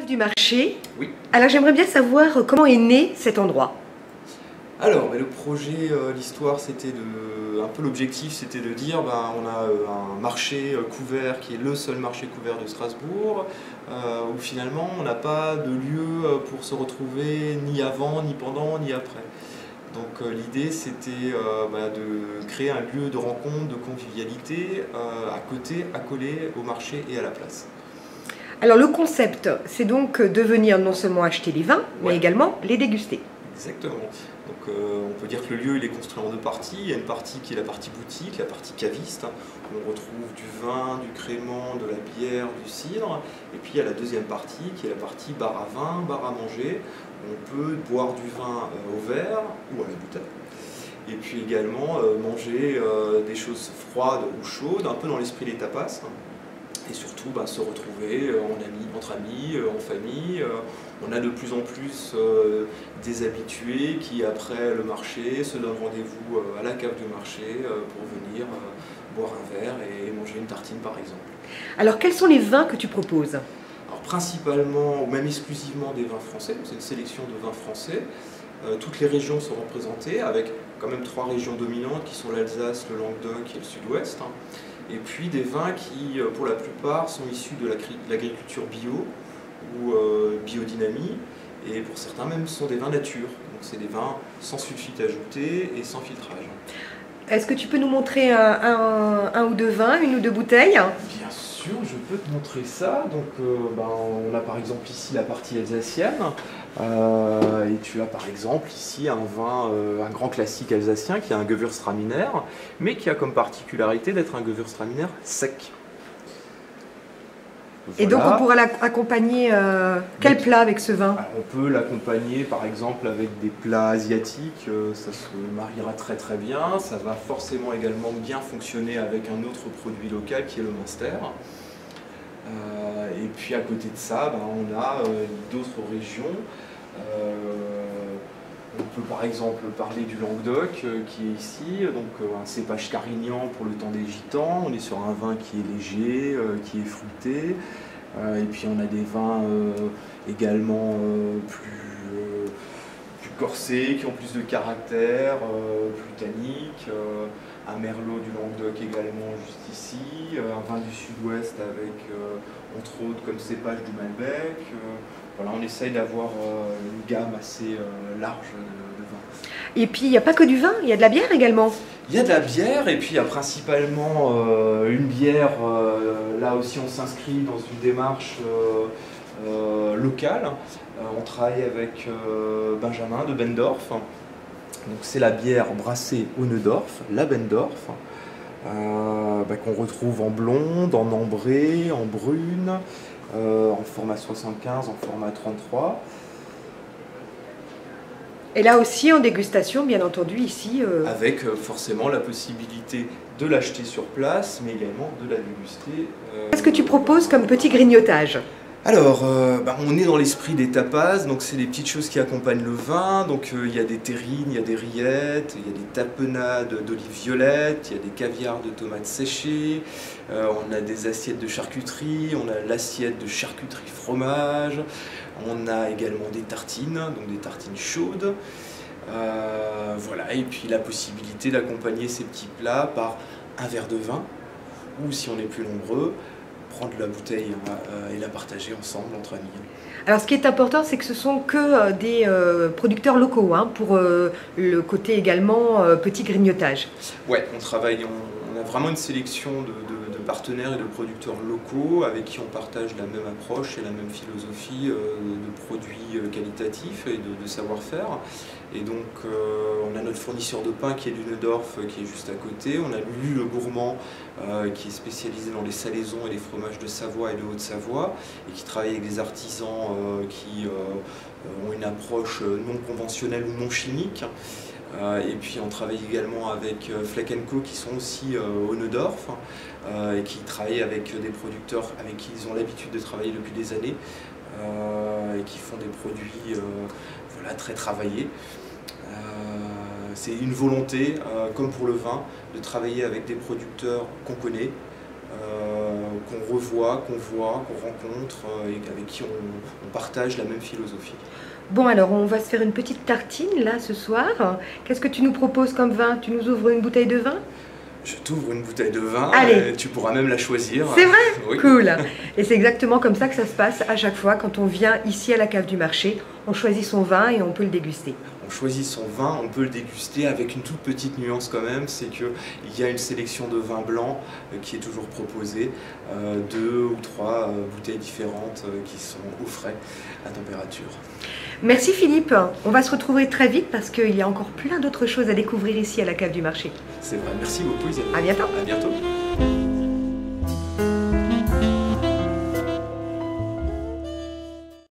Du marché. Oui. Alors j'aimerais bien savoir comment est né cet endroit. Alors le projet, l'histoire, c'était un peu l'objectif, c'était de dire on a un marché couvert qui est le seul marché couvert de Strasbourg, où finalement on n'a pas de lieu pour se retrouver ni avant, ni pendant, ni après. Donc l'idée c'était de créer un lieu de rencontre, de convivialité à côté, accolé au marché et à la place. Alors le concept, c'est donc de venir non seulement acheter les vins, mais également les déguster. Exactement. Donc on peut dire que le lieu il est construit en deux parties. Il y a une partie qui est la partie boutique, la partie caviste, où on retrouve du vin, du crément, de la bière, du cidre. Et puis il y a la deuxième partie qui est la partie bar à vin, bar à manger, où on peut boire du vin au verre ou à la bouteille. Et puis également manger des choses froides ou chaudes, un peu dans l'esprit des tapas. Et surtout se retrouver entre amis, en famille. On a de plus en plus des habitués qui, après le marché, se donnent rendez-vous à la cave du marché pour venir boire un verre et manger une tartine par exemple. Alors quels sont les vins que tu proposes? Alors principalement, ou même exclusivement des vins français, c'est une sélection de vins français. Toutes les régions sont représentées avec quand même 3 régions dominantes qui sont l'Alsace, le Languedoc et le Sud-Ouest. Et puis des vins qui, pour la plupart, sont issus de l'agriculture bio ou biodynamie, et pour certains même sont des vins nature. Donc c'est des vins sans sulfite ajouté et sans filtrage. Est-ce que tu peux nous montrer un ou deux vins, une ou deux bouteilles? Bien sûr, je peux te montrer ça. Donc on a par exemple ici la partie alsacienne, et tu as par exemple ici un vin, un grand classique alsacien qui est un Gewürztraminer, mais qui a comme particularité d'être un Gewürztraminer sec. Voilà. Et donc on pourra l'accompagner quel plat avec ce vin? On peut l'accompagner par exemple avec des plats asiatiques, ça se mariera très très bien. Ça va forcément également bien fonctionner avec un autre produit local qui est le Munster. Et puis à côté de ça, on a d'autres régions. On peut par exemple parler du Languedoc qui est ici, donc un cépage carignan pour le temps des gitans. On est sur un vin qui est léger, qui est fruité. Et puis on a des vins également plus corsés, qui ont plus de caractère, plus tanniques. Un merlot du Languedoc également juste ici. Un vin du Sud-Ouest avec entre autres comme cépage du Malbec. Voilà, on essaye d'avoir une gamme assez large de vins. Et puis il n'y a pas que du vin, il y a de la bière également. Il y a de la bière, et puis il y a principalement une bière. Là aussi on s'inscrit dans une démarche locale. On travaille avec Benjamin de Bendorf. Donc c'est la bière brassée au Neudorf, la Bendorf, qu'on retrouve en blonde, en ambrée, en brune, en format 75, en format 33. Et là aussi en dégustation, bien entendu, ici. Avec forcément la possibilité de l'acheter sur place, mais également de la déguster. Qu'est-ce que tu proposes comme petit grignotage? Alors, on est dans l'esprit des tapas, donc c'est des petites choses qui accompagnent le vin. Donc il y a des terrines, il y a des rillettes, il y a des tapenades d'olives violettes, il y a des caviars de tomates séchées, on a des assiettes de charcuterie, on a l'assiette de charcuterie fromage, on a également des tartines, donc des tartines chaudes. Voilà, et puis la possibilité d'accompagner ces petits plats par un verre de vin, ou si on est plus nombreux, prendre la bouteille et la partager ensemble entre amis. Alors ce qui est important, c'est que ce sont que des producteurs locaux, pour le côté également petit grignotage. Ouais, on a vraiment une sélection de partenaires et de producteurs locaux avec qui on partage la même approche et la même philosophie de produits qualitatifs et de savoir-faire. Et donc on a notre fournisseur de pain qui est Lunedorf qui est juste à côté, on a Lulu le Gourmand qui est spécialisé dans les salaisons et les fromages de Savoie et de Haute-Savoie et qui travaille avec des artisans qui ont une approche non conventionnelle ou non chimique. Et puis on travaille également avec Fleck & Co qui sont aussi au Neudorf et qui travaillent avec des producteurs avec qui ils ont l'habitude de travailler depuis des années et qui font des produits voilà, très travaillés. C'est une volonté, comme pour le vin, de travailler avec des producteurs qu'on connaît, qu'on revoit, qu'on voit, qu'on rencontre et avec qui on partage la même philosophie. Bon, alors on va se faire une petite tartine là ce soir. Qu'est-ce que tu nous proposes comme vin? Tu nous ouvres une bouteille de vin? Je t'ouvre une bouteille de vin, allez. Tu pourras même la choisir. C'est vrai? Oui. Cool. Et c'est exactement comme ça que ça se passe à chaque fois quand on vient ici à la cave du marché. On choisit son vin et on peut le déguster. On choisit son vin, on peut le déguster avec une toute petite nuance quand même, c'est qu'il y a une sélection de vins blancs qui est toujours proposée, 2 ou 3 bouteilles différentes qui sont au frais à température. Merci Philippe, on va se retrouver très vite parce qu'il y a encore plein d'autres choses à découvrir ici à la cave du marché. C'est vrai, merci beaucoup Isabelle. À bientôt. À bientôt.